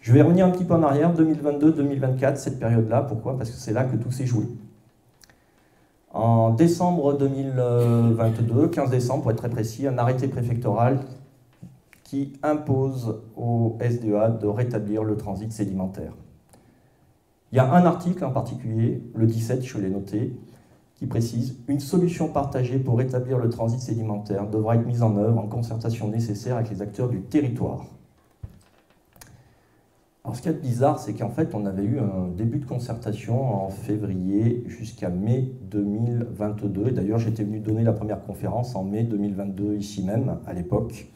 Je vais revenir un petit peu en arrière, 2022-2024, cette période-là. Pourquoi? Parce que c'est là que tout s'est joué. En décembre 2022, 15 décembre pour être très précis, un arrêté préfectoral qui impose au SDEA de rétablir le transit sédimentaire. Il y a un article en particulier, le 17, je l'ai noté, qui précise « Une solution partagée pour rétablir le transit sédimentaire devra être mise en œuvre en concertation nécessaire avec les acteurs du territoire. » Alors ce qui est bizarre, c'est qu'en fait, on avait eu un début de concertation en février jusqu'à mai 2022. Et d'ailleurs, j'étais venu donner la première conférence en mai 2022, ici même, à l'époque,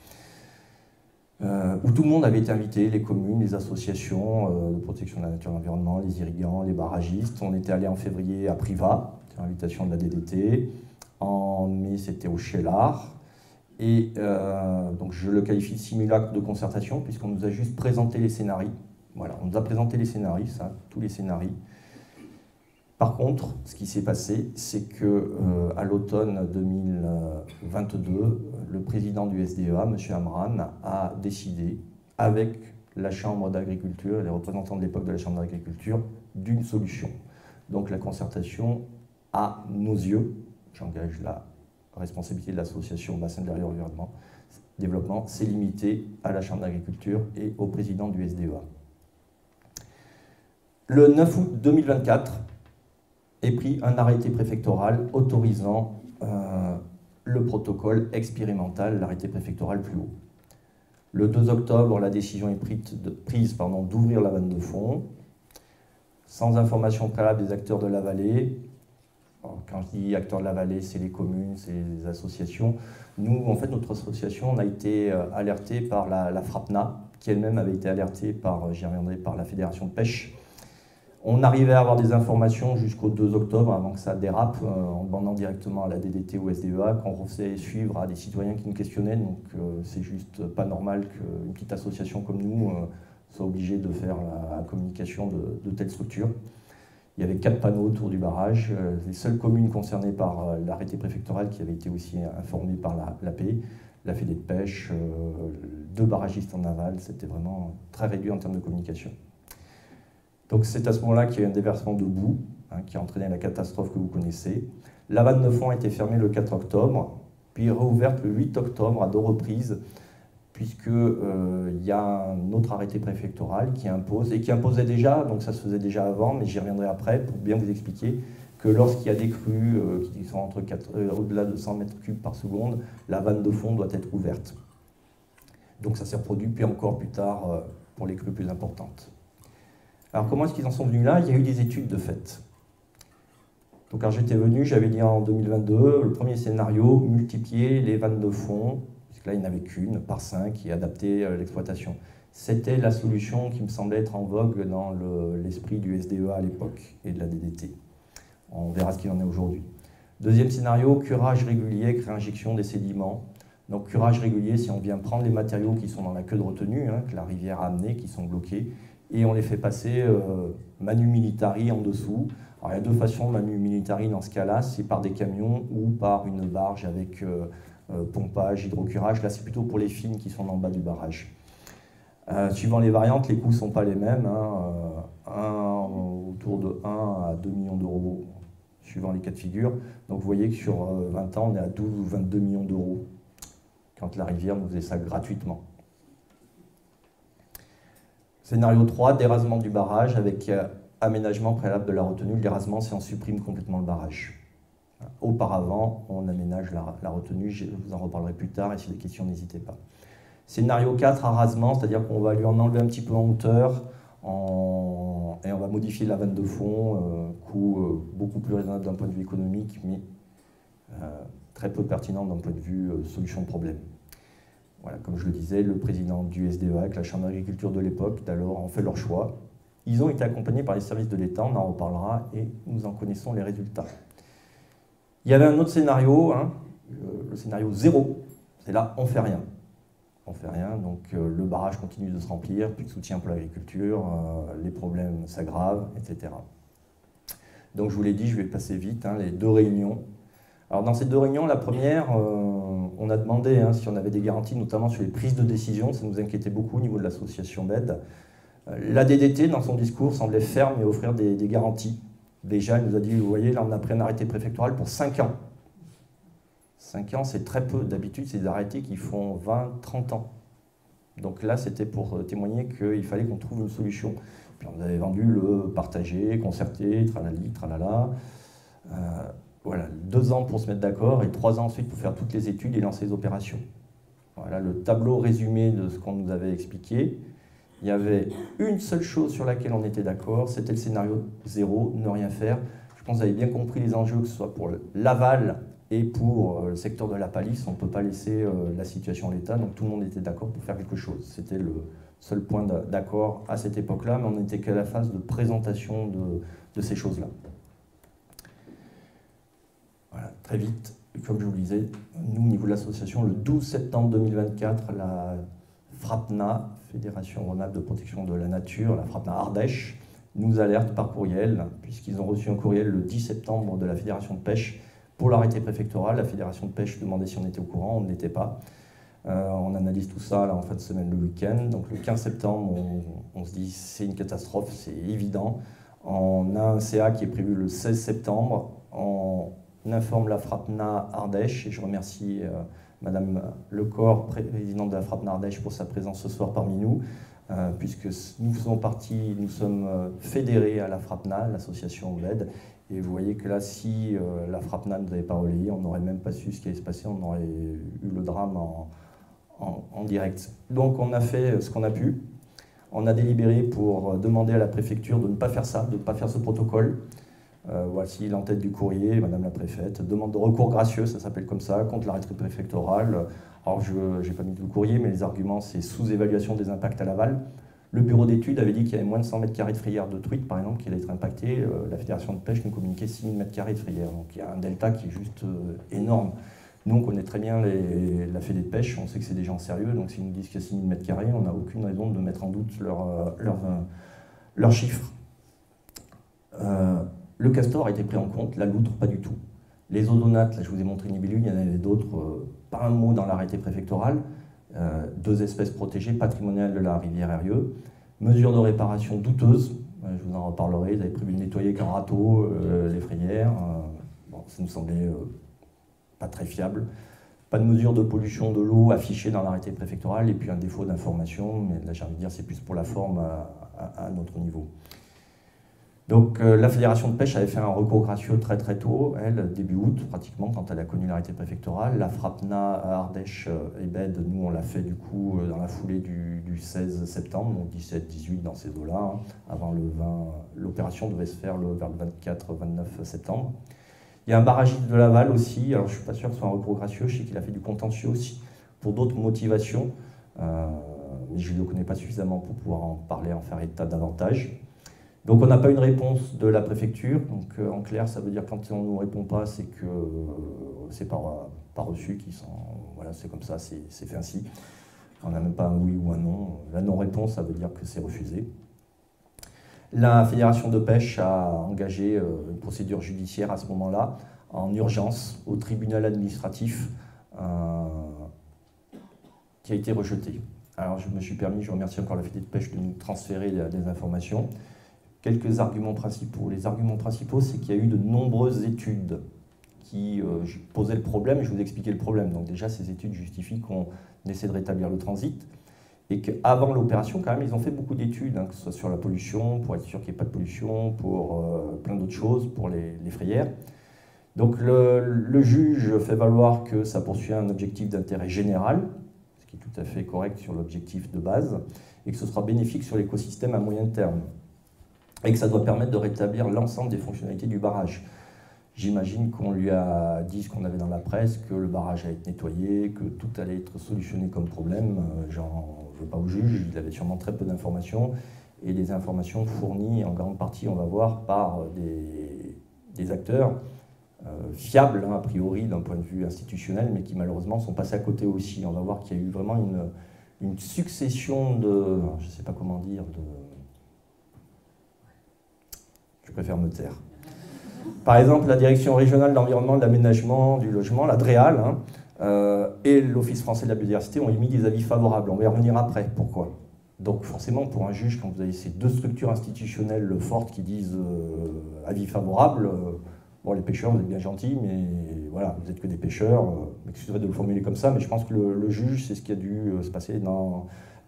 où tout le monde avait été invité, les communes, les associations de protection de la nature et de l'environnement, les irrigants, les barragistes. On était allé en février à Privas, sur l'invitation de la DDT. En mai, c'était au Cheylard. Et donc, je le qualifie de simulacre de concertation, puisqu'on nous a juste présenté les scénarios. Voilà, on nous a présenté les scénarios, ça, tous les scénarios. Par contre, ce qui s'est passé, c'est qu'à l'automne 2022, le président du SDEA, M. Amran, a décidé, avec la Chambre d'agriculture, les représentants de l'époque de la Chambre d'agriculture, d'une solution. Donc la concertation, à nos yeux, j'engage la responsabilité de l'association Bassin de l'Air et Environnement, Développement, s'est limitée à la Chambre d'agriculture et au président du SDEA. Le 9 août 2024 est pris un arrêté préfectoral autorisant le protocole expérimental, l'arrêté préfectoral plus haut. Le 2 octobre, la décision est prise d'ouvrir la vanne de fond, sans information préalable des acteurs de la vallée. Alors, quand je dis acteurs de la vallée, c'est les communes, c'est les associations. Nous, en fait, notre association, on a été alerté par la FRAPNA, qui elle-même avait été alertée par, j'y reviendrai, par la Fédération de pêche. On arrivait à avoir des informations jusqu'au 2 octobre, avant que ça dérape, en demandant directement à la DDT ou SDEA, qu'on faisait suivre à des citoyens qui nous questionnaient. Donc c'est juste pas normal qu'une petite association comme nous soit obligée de faire la communication de telles structures. Il y avait 4 panneaux autour du barrage. Les seules communes concernées par l'arrêté préfectoral qui avaient été aussi informées par l'AP, la Fédé de pêche, 2 barragistes en aval. C'était vraiment très réduit en termes de communication. Donc c'est à ce moment-là qu'il y a eu un déversement de boue qui a entraîné la catastrophe que vous connaissez. La vanne de fond a été fermée le 4 octobre, puis réouverte le 8 octobre à 2 reprises, puisqu'il y a un autre arrêté préfectoral qui impose, et qui imposait déjà, donc ça se faisait déjà avant, mais j'y reviendrai après pour bien vous expliquer, que lorsqu'il y a des crues qui sont au-delà de 100 mètres cubes par seconde, la vanne de fond doit être ouverte. Donc ça s'est reproduit, puis encore plus tard pour les crues plus importantes. Alors comment est-ce qu'ils en sont venus là? Il y a eu des études de fait. Donc quand j'étais venu, j'avais dit en 2022, le premier scénario, multiplier les vannes de fond, puisque là il n'y en avait qu'une, par 5, et adapter l'exploitation. C'était la solution qui me semblait être en vogue dans l'esprit du SDEA à l'époque, et de la DDT. On verra ce qu'il en est aujourd'hui. Deuxième scénario, curage régulier avec réinjection des sédiments. Donc curage régulier, si on vient prendre les matériaux qui sont dans la queue de retenue, que la rivière a amenés, qui sont bloqués, et on les fait passer manu militari en dessous. Alors, il y a 2 façons de manu militari dans ce cas-là, c'est par des camions ou par une barge avec pompage, hydrocurage. Là, c'est plutôt pour les fines qui sont en bas du barrage. Suivant les variantes, les coûts ne sont pas les mêmes. Autour de 1 à 2 millions d'euros, suivant les cas de figure. Donc vous voyez que sur 20 ans, on est à 12 ou 22 millions d'euros, quand la rivière nous faisait ça gratuitement. Scénario 3, dérasement du barrage avec aménagement préalable de la retenue. Le dérasement, c'est on supprime complètement le barrage. Auparavant, on aménage la retenue, je vous en reparlerai plus tard, et si des questions, n'hésitez pas. Scénario 4, arasement, c'est-à-dire qu'on va lui en enlever un petit peu en hauteur, et on va modifier la vanne de fond, coût beaucoup plus raisonnable d'un point de vue économique, mais très peu pertinent d'un point de vue solution de problème. Voilà, comme je le disais, le président du SDEA, avec la Chambre d'agriculture de l'époque, d'alors, ont fait leur choix. Ils ont été accompagnés par les services de l'État, on en reparlera, et nous en connaissons les résultats. Il y avait un autre scénario, le scénario 0, c'est là, on ne fait rien. On ne fait rien, donc le barrage continue de se remplir, plus de soutien pour l'agriculture, les problèmes s'aggravent, etc. Donc je vous l'ai dit, je vais passer vite, les 2 réunions. Alors dans ces 2 réunions, la première, on a demandé si on avait des garanties, notamment sur les prises de décision, ça nous inquiétait beaucoup au niveau de l'association d'aide. La DDT, dans son discours, semblait ferme et offrir des garanties. Déjà, elle nous a dit, vous voyez, là, on a pris un arrêté préfectoral pour 5 ans. 5 ans, c'est très peu. D'habitude, c'est des arrêtés qui font 20, 30 ans. Donc là, c'était pour témoigner qu'il fallait qu'on trouve une solution. Puis on avait vendu le partagé, concerté, tralali, tralala. Voilà, 2 ans pour se mettre d'accord et 3 ans ensuite pour faire toutes les études et lancer les opérations. Voilà le tableau résumé de ce qu'on nous avait expliqué. Il y avait une seule chose sur laquelle on était d'accord, c'était le scénario 0, ne rien faire. Je pense que vous avez bien compris les enjeux, que ce soit pour l'aval et pour le secteur de la palisse. On ne peut pas laisser la situation à l'état, donc tout le monde était d'accord pour faire quelque chose. C'était le seul point d'accord à cette époque-là, mais on n'était qu'à la phase de présentation de ces choses-là. Voilà, très vite, comme je vous le disais, nous, au niveau de l'association, le 12 septembre 2024, la FRAPNA, Fédération Rhône-Alpes de protection de la nature, la FRAPNA Ardèche, nous alerte par courriel, puisqu'ils ont reçu un courriel le 10 septembre de la Fédération de pêche pour l'arrêté préfectoral. La Fédération de pêche demandait si on était au courant, on ne l'était pas. On analyse tout ça là, en fin de semaine, le week-end. Donc le 15 septembre, on se dit c'est une catastrophe, c'est évident. On a un CA qui est prévu le 16 septembre. On informe la FRAPNA Ardèche, et je remercie Madame Lecor, présidente de la FRAPNA Ardèche, pour sa présence ce soir parmi nous, puisque nous faisons partie, nous sommes fédérés à la FRAPNA, l'association d'aide, et vous voyez que là, si la FRAPNA ne nous avait pas relayé, on n'aurait même pas su ce qui allait se passer, on aurait eu le drame en direct. Donc on a fait ce qu'on a pu, on a délibéré pour demander à la préfecture de ne pas faire ça, de ne pas faire ce protocole. Voici l'entête du courrier, Madame la préfète, demande de recours gracieux, ça s'appelle comme ça, contre l'arrêté préfectoral. Alors je n'ai pas mis tout le courrier, mais les arguments, c'est sous-évaluation des impacts à l'aval. Le bureau d'études avait dit qu'il y avait moins de 100 m² de frayère de truite, par exemple, qui allait être impacté. La fédération de pêche nous communiquait 6 000 m² de frayère, donc il y a un delta qui est juste énorme. Nous, on connaît très bien la fédé de pêche, on sait que c'est des gens sérieux, donc s'ils nous disent qu'il y a 6 000 m², on n'a aucune raison de mettre en doute leurs chiffres. Le castor a été pris en compte, la loutre, pas du tout. Les odonates, là je vous ai montré une libellule, il y en avait d'autres, pas un mot dans l'arrêté préfectoral. 2 espèces protégées, patrimoniales de la rivière Eyrieux. Mesures de réparation douteuses, je vous en reparlerai, ils avaient prévu de nettoyer avec un râteau les frayères. Bon, ça nous semblait pas très fiable. Pas de mesures de pollution de l'eau affichées dans l'arrêté préfectoral, et puis un défaut d'information, mais là j'ai envie de dire c'est plus pour la forme à notre niveau. Donc la Fédération de pêche avait fait un recours gracieux très très tôt, elle, début août pratiquement, quand elle a connu l'arrêté préfectoral. La FRAPNA à Ardèche et BED, nous on l'a fait du coup dans la foulée du 16 septembre, donc 17-18 dans ces eaux-là, hein, avant le 20, l'opération devait se faire vers le 24-29 septembre. Il y a un barragiste de Laval aussi, alors je ne suis pas sûr que ce soit un recours gracieux, je sais qu'il a fait du contentieux aussi, pour d'autres motivations, mais je ne le connais pas suffisamment pour pouvoir en parler, en faire état davantage. Donc on n'a pas une réponse de la préfecture, donc en clair ça veut dire que quand on ne nous répond pas, c'est que c'est pas reçu, voilà, c'est comme ça, c'est fait ainsi. On n'a même pas un oui ou un non. La non-réponse, ça veut dire que c'est refusé. La Fédération de pêche a engagé une procédure judiciaire à ce moment-là, en urgence, au tribunal administratif, qui a été rejetée. Alors je me suis permis, je remercie encore la Fédé de pêche de nous transférer des informations. Quelques arguments principaux. Les arguments principaux, c'est qu'il y a eu de nombreuses études qui posaient le problème, et je vous ai expliqué le problème. Donc déjà, ces études justifient qu'on essaie de rétablir le transit, et qu'avant l'opération, quand même, ils ont fait beaucoup d'études, hein, que ce soit sur la pollution, pour être sûr qu'il n'y ait pas de pollution, pour plein d'autres choses, pour les frayères. Donc le juge fait valoir que ça poursuit un objectif d'intérêt général, ce qui est tout à fait correct sur l'objectif de base, et que ce sera bénéfique sur l'écosystème à moyen terme, et que ça doit permettre de rétablir l'ensemble des fonctionnalités du barrage. J'imagine qu'on lui a dit ce qu'on avait dans la presse, que le barrage allait être nettoyé, que tout allait être solutionné comme problème. J'en veux pas au juge, il avait sûrement très peu d'informations, et des informations fournies en grande partie, on va voir, par des acteurs fiables, hein, a priori, d'un point de vue institutionnel, mais qui malheureusement sont passés à côté aussi. On va voir qu'il y a eu vraiment une succession de, je ne sais pas comment dire, je préfère me taire. Par exemple, la Direction régionale d'environnement, de l'aménagement, du logement, la DREAL, hein, et l'Office français de la biodiversité ont émis des avis favorables. On va y revenir après. Pourquoi? Donc forcément, pour un juge, quand vous avez ces deux structures institutionnelles fortes qui disent avis favorable, bon, les pêcheurs, vous êtes bien gentils, mais voilà, vous n'êtes que des pêcheurs. M'excuserai de le formuler comme ça, mais je pense que le juge, c'est ce qui a dû se passer dans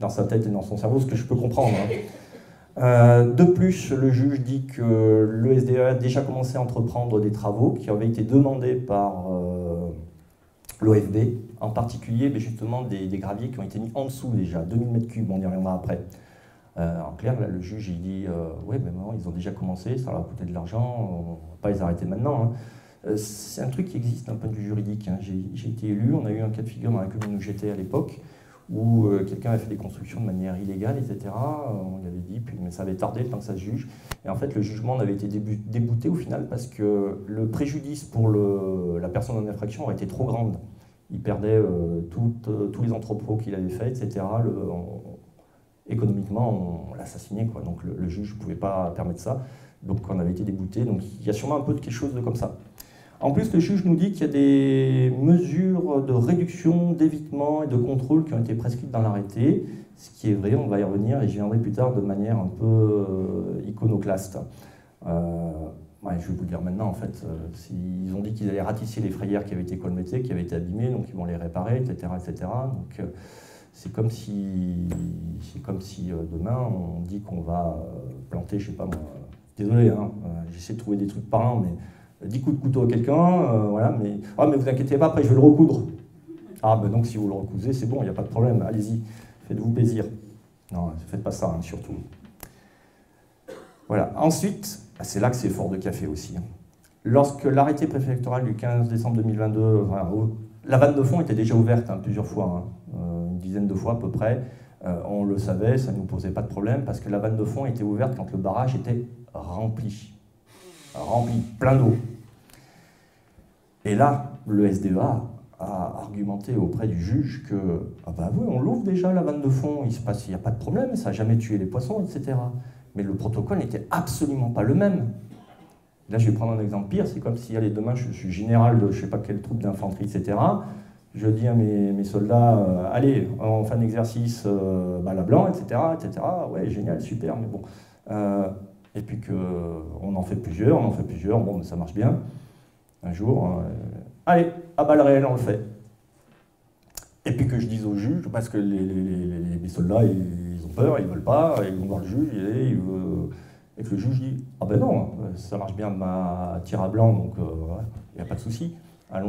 sa tête et dans son cerveau, ce que je peux comprendre. De plus, le juge dit que le SDE a déjà commencé à entreprendre des travaux qui avaient été demandés par l'OFB, en particulier justement des graviers qui ont été mis en dessous déjà, 2000 m3, on y reviendra après. En clair, là, le juge il dit ouais, mais non, ils ont déjà commencé, ça leur a coûté de l'argent, on ne va pas les arrêter maintenant. Hein. C'est un truc qui existe d'un point de vue juridique. Hein. J'ai été élu, on a eu un cas de figure dans la commune où j'étais à l'époque, où quelqu'un avait fait des constructions de manière illégale, etc. On lui avait dit, mais ça avait tardé le temps que ça se juge. Et en fait, le jugement en avait été débouté au final parce que le préjudice pour la personne en infraction aurait été trop grande. Il perdait tous les entrepôts qu'il avait faits, etc. Économiquement, on l'assassinait, quoi. Donc le juge ne pouvait pas permettre ça. Donc on avait été débouté. Donc il y a sûrement un peu de quelque chose de comme ça. En plus, le juge nous dit qu'il y a des mesures de réduction, d'évitement et de contrôle qui ont été prescrites dans l'arrêté, ce qui est vrai, on va y revenir, et j'y viendrai plus tard de manière un peu iconoclaste. Ouais, je vais vous le dire maintenant, en fait, ils ont dit qu'ils allaient ratisser les frayères qui avaient été colmatées, qui avaient été abîmées, donc ils vont les réparer, etc. etc. Donc c'est comme si demain on dit qu'on va planter, je sais pas moi, désolé, hein, j'essaie de trouver des trucs parlants, mais 10 coups de couteau à quelqu'un, voilà, mais vous inquiétez pas, après je vais le recoudre. Ah, ben donc si vous le recousez, c'est bon, il n'y a pas de problème, allez-y, faites-vous plaisir. Non, ne faites pas ça, hein, surtout. Voilà. Ensuite, c'est là que c'est fort de café aussi. Hein. Lorsque l'arrêté préfectoral du 15 décembre 2022, voilà, la vanne de fond était déjà ouverte hein, plusieurs fois, hein, une dizaine de fois à peu près, on le savait, ça ne nous posait pas de problème, parce que la vanne de fond était ouverte quand le barrage était rempli, plein d'eau. Et là, le SDEA a argumenté auprès du juge que ah bah oui, on l'ouvre déjà la vanne de fond, il n'y a pas de problème, ça n'a jamais tué les poissons, etc. Mais le protocole n'était absolument pas le même. Là, je vais prendre un exemple pire, c'est comme si, allez, demain, je suis général de je ne sais pas quelle troupe d'infanterie, etc. Je dis à mes soldats, allez, on fait un exercice la blanc, etc., etc. Ouais, génial, super, mais bon. Et puis qu'on en fait plusieurs, bon, mais ça marche bien. Un jour, allez, à balles réelles, on le fait. Et puis que je dise au juge, parce que les soldats, ils ont peur, ils ne veulent pas, ils vont voir le juge, et que le juge dit, ah ben non, ça marche bien de ma tire à blanc, donc il n'y a pas de souci.